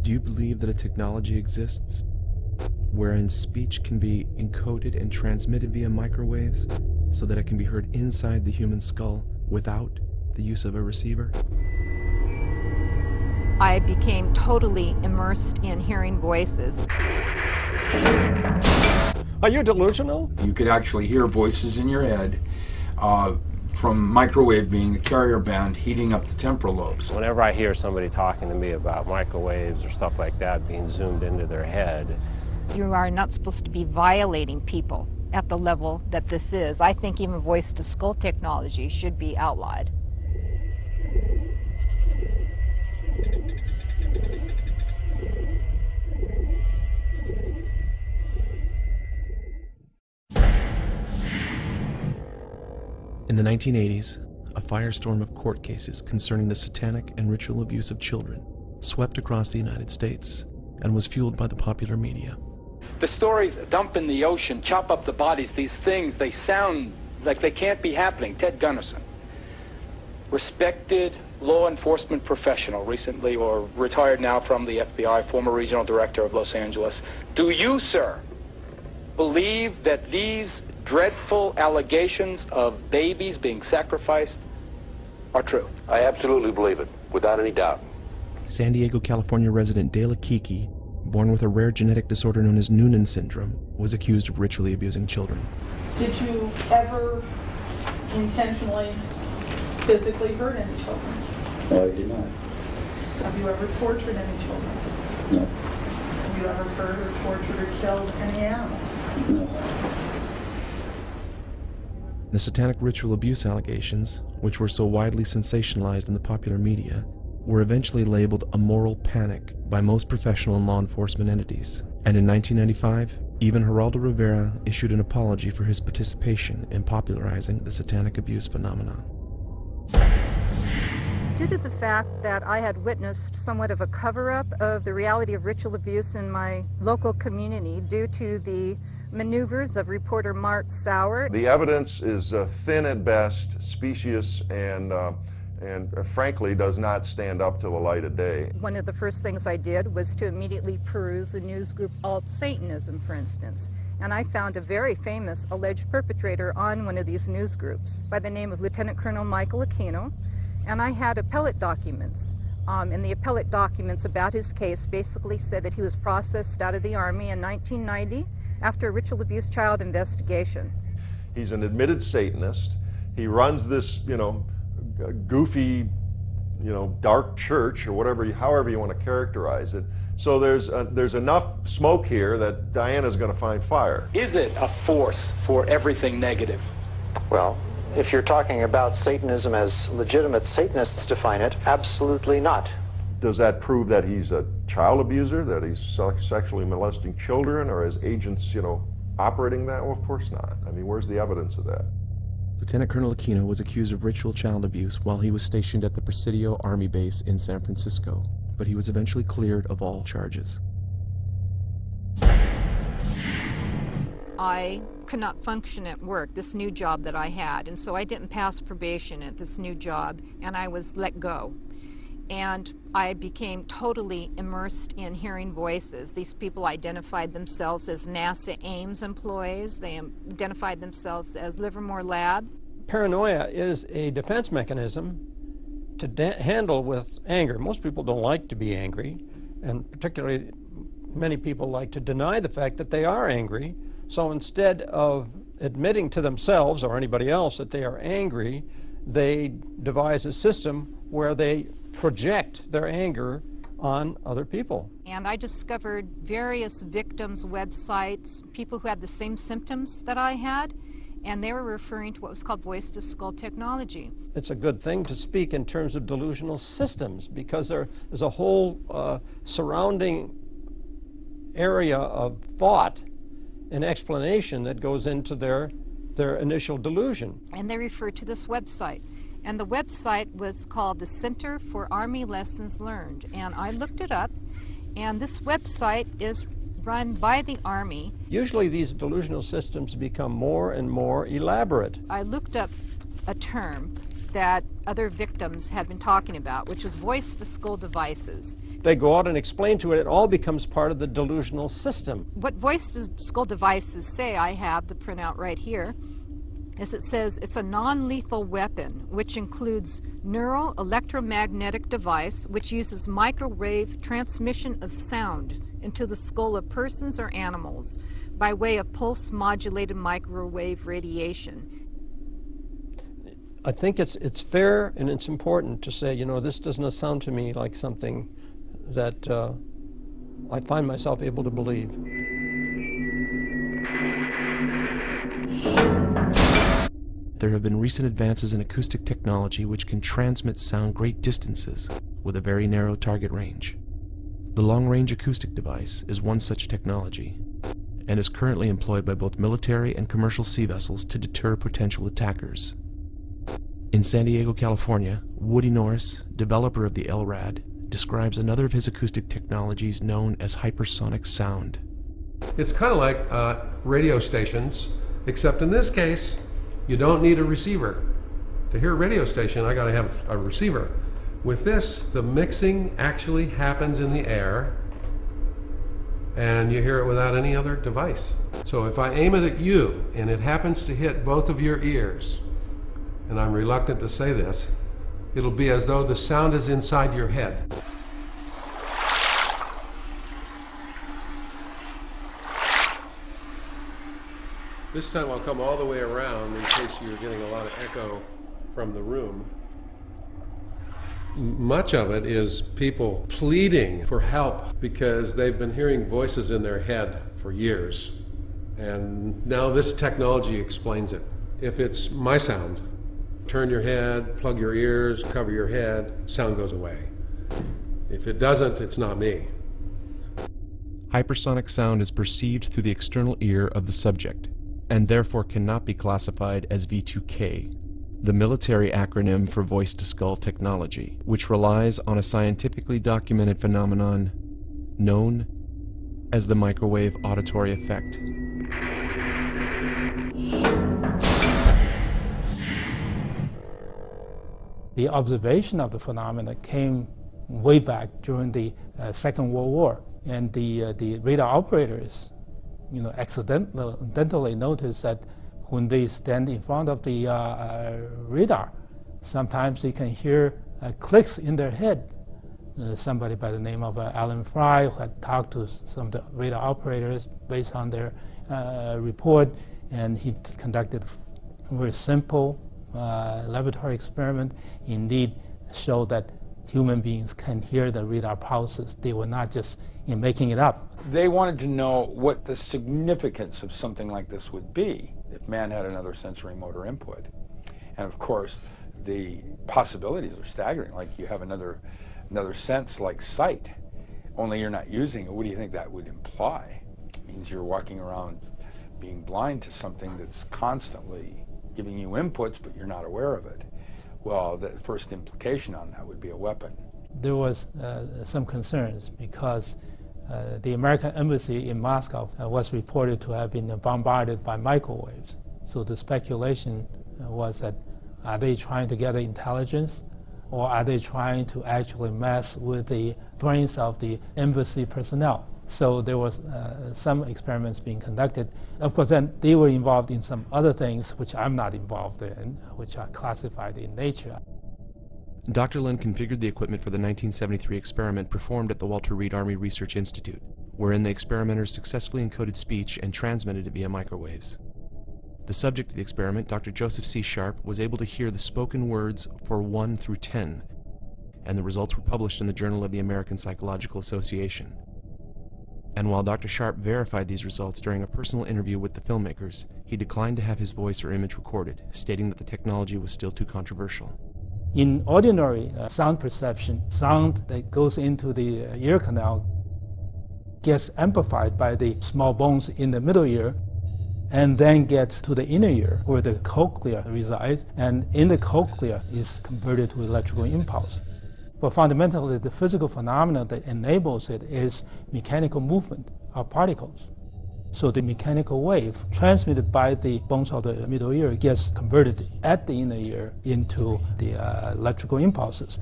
Do you believe that a technology exists wherein speech can be encoded and transmitted via microwaves so that it can be heard inside the human skull without the use of a receiver? I became totally immersed in hearing voices. Are you delusional? You could actually hear voices in your head from microwave being the carrier band heating up the temporal lobes. Whenever I hear somebody talking to me about microwaves or stuff like that being zoomed into their head. You are not supposed to be violating people at the level that this is. I think even voice-to-skull technology should be outlawed. In the 1980s, a firestorm of court cases concerning the satanic and ritual abuse of children swept across the United States and was fueled by the popular media. The stories dump in the ocean, chop up the bodies, these things, they sound like they can't be happening. Ted Gunnison, respected law enforcement professional, recently or retired now from the FBI, former regional director of Los Angeles. Do you, sir, believe that these dreadful allegations of babies being sacrificed are true? I absolutely believe it, without any doubt. San Diego, California resident Dale Kiki, born with a rare genetic disorder known as Noonan syndrome, was accused of ritually abusing children. Did you ever intentionally physically hurt any children? No, I did not. Have you ever tortured any children? No. Have you ever hurt or tortured or killed any animals? No. The satanic ritual abuse allegations, which were so widely sensationalized in the popular media, were eventually labeled a moral panic by most professional and law enforcement entities. And in 1995, even Geraldo Rivera issued an apology for his participation in popularizing the satanic abuse phenomenon. Due to the fact that I had witnessed somewhat of a cover-up of the reality of ritual abuse in my local community due to the maneuvers of reporter Mark Sauer. The evidence is thin at best, specious, and frankly does not stand up to the light of day. One of the first things I did was to immediately peruse the news group Alt-Satanism, for instance. And I found a very famous alleged perpetrator on one of these news groups by the name of Lieutenant Colonel Michael Aquino. And I had appellate documents. And the appellate documents about his case basically said that he was processed out of the Army in 1990 after a ritual abuse child investigation. He's an admitted Satanist. He runs this, goofy, dark church or whatever, however you want to characterize it. So there's enough smoke here that Diana's going to find fire. Is it a force for everything negative? Well, if you're talking about Satanism as legitimate Satanists define it, absolutely not. Does that prove that he's a child abuser, that he's sexually molesting children, or his agents, operating that? Well, of course not. I mean, where's the evidence of that? Lieutenant Colonel Aquino was accused of ritual child abuse while he was stationed at the Presidio Army Base in San Francisco, but he was eventually cleared of all charges. I could not function at work, this new job that I had, and so I didn't pass probation at this new job, and I was let go. And I became totally immersed in hearing voices. These people identified themselves as NASA Ames employees. They identified themselves as Livermore Lab. Paranoia is a defense mechanism to handle with anger. Most people don't like to be angry, and particularly many people like to deny the fact that they are angry. So instead of admitting to themselves or anybody else that they are angry, they devise a system where they project their anger on other people. And I discovered various victims' websites, people who had the same symptoms that I had, and they were referring to what was called voice-to-skull technology. It's a good thing to speak in terms of delusional systems because there's a whole surrounding area of thought and explanation that goes into their initial delusion. And they refer to this website. And the website was called the Center for Army Lessons Learned. And I looked it up, and this website is run by the Army. Usually these delusional systems become more and more elaborate. I looked up a term that other victims had been talking about, which was voice-to-skull devices. They go out and explain to it, it all becomes part of the delusional system. What voice-to-skull devices say, I have the printout right here, is it says it's a non-lethal weapon, which includes neural electromagnetic device, which uses microwave transmission of sound into the skull of persons or animals by way of pulse-modulated microwave radiation. I think it's fair and it's important to say, you know, this does not sound to me like something that I find myself able to believe. There have been recent advances in acoustic technology which can transmit sound great distances with a very narrow target range. The long-range acoustic device is one such technology and is currently employed by both military and commercial sea vessels to deter potential attackers. In San Diego, California, Woody Norris, developer of the LRAD, describes another of his acoustic technologies known as hypersonic sound. It's kind of like radio stations, except in this case, you don't need a receiver. To hear a radio station, I gotta have a receiver. With this, the mixing actually happens in the air, and you hear it without any other device. So if I aim it at you, and it happens to hit both of your ears, and I'm reluctant to say this, it'll be as though the sound is inside your head. This time I'll come all the way around in case you're getting a lot of echo from the room. Much of it is people pleading for help because they've been hearing voices in their head for years. And now this technology explains it. If it's my sound, turn your head, plug your ears, cover your head, sound goes away. If it doesn't, it's not me. Hypersonic sound is perceived through the external ear of the subject, and therefore cannot be classified as V2K, the military acronym for voice-to-skull technology, which relies on a scientifically documented phenomenon known as the microwave auditory effect. The observation of the phenomena came way back during the Second World War, and the radar operators, accidentally noticed that when they stand in front of the radar, sometimes they can hear clicks in their head. Somebody by the name of Alan Fry, who had talked to some of the radar operators based on their report, and he conducted a very simple laboratory experiment, indeed showed that human beings can hear the radar pulses. They were not just making it up. They wanted to know what the significance of something like this would be if man had another sensory motor input. And of course, the possibilities are staggering. Like you have another sense like sight, only you're not using it. What do you think that would imply? It means you're walking around being blind to something that's constantly giving you inputs, but you're not aware of it. Well, the first implication on that would be a weapon. There was some concerns because the American embassy in Moscow was reported to have been bombarded by microwaves. So the speculation was that are they trying to gather intelligence, or are they trying to actually mess with the brains of the embassy personnel? So there was some experiments being conducted. Of course, then they were involved in some other things which I'm not involved in, which are classified in Nature. Dr. Lin configured the equipment for the 1973 experiment performed at the Walter Reed Army Research Institute, wherein the experimenters successfully encoded speech and transmitted it via microwaves. The subject of the experiment, Dr. Joseph C. Sharp, was able to hear the spoken words for 1 through 10, and the results were published in the Journal of the American Psychological Association. And while Dr. Sharp verified these results during a personal interview with the filmmakers, he declined to have his voice or image recorded, stating that the technology was still too controversial. In ordinary sound perception, sound that goes into the ear canal gets amplified by the small bones in the middle ear and then gets to the inner ear where the cochlea resides, and in the cochlea is converted to electrical impulse. But fundamentally, the physical phenomena that enables it is mechanical movement of particles. So the mechanical wave transmitted by the bones of the middle ear gets converted at the inner ear into the electrical impulses.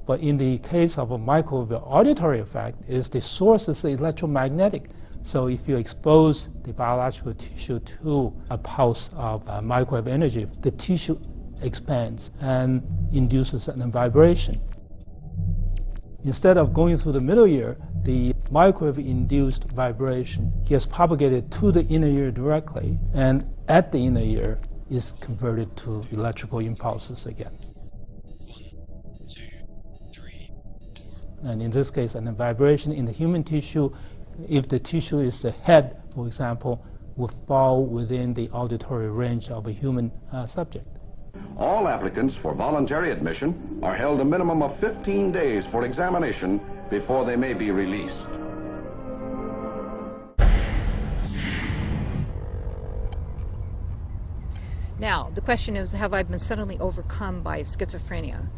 But in the case of a microwave auditory effect, the source is electromagnetic. So if you expose the biological tissue to a pulse of microwave energy, the tissue expands and induces a vibration. Instead of going through the middle ear, the microwave-induced vibration gets propagated to the inner ear directly, and at the inner ear is converted to electrical impulses again. And in this case, a vibration in the human tissue, if the tissue is the head, for example, will fall within the auditory range of a human subject. All applicants for voluntary admission are held a minimum of 15 days for examination before they may be released. Now, the question is, have I been suddenly overcome by schizophrenia?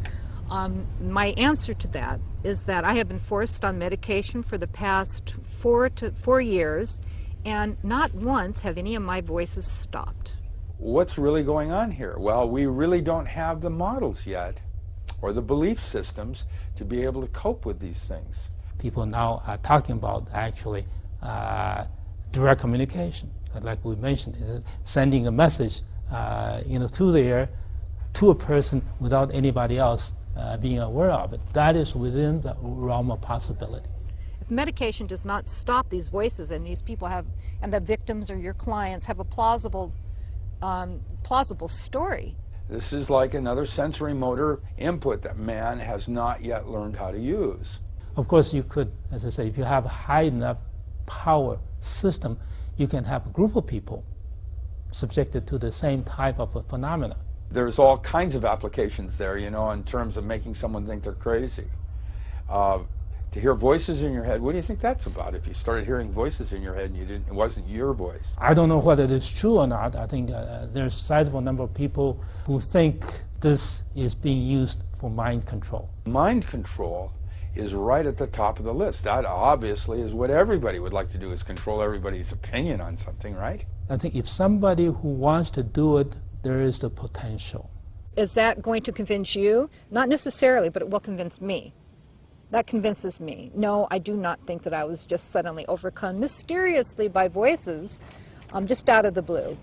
My answer to that is that I have been forced on medication for the past 4 years, and not once have any of my voices stopped. What's really going on here? Well, we really don't have the models yet, or the belief systems, to be able to cope with these things. People now are talking about actually direct communication, like we mentioned, sending a message through the air to a person without anybody else being aware of it. That is within the realm of possibility. If medication does not stop these voices, and these people have, and the victims or your clients have a plausible story. This is like another sensory motor input that man has not yet learned how to use. Of course, you could, as I say, if you have a high enough power system, you can have a group of people subjected to the same type of a phenomena. There's all kinds of applications there, you know, in terms of making someone think they're crazy. To hear voices in your head, what do you think that's about? If you started hearing voices in your head and it wasn't your voice. I don't know whether it is true or not. I think there's a sizable number of people who think this is being used for mind control. Mind control is right at the top of the list. That obviously is what everybody would like to do, is control everybody's opinion on something, right? I think if somebody who wants to do it, there is the potential. Is that going to convince you? Not necessarily, but it will convince me. That convinces me. No, I do not think that I was just suddenly overcome mysteriously by voices just out of the blue.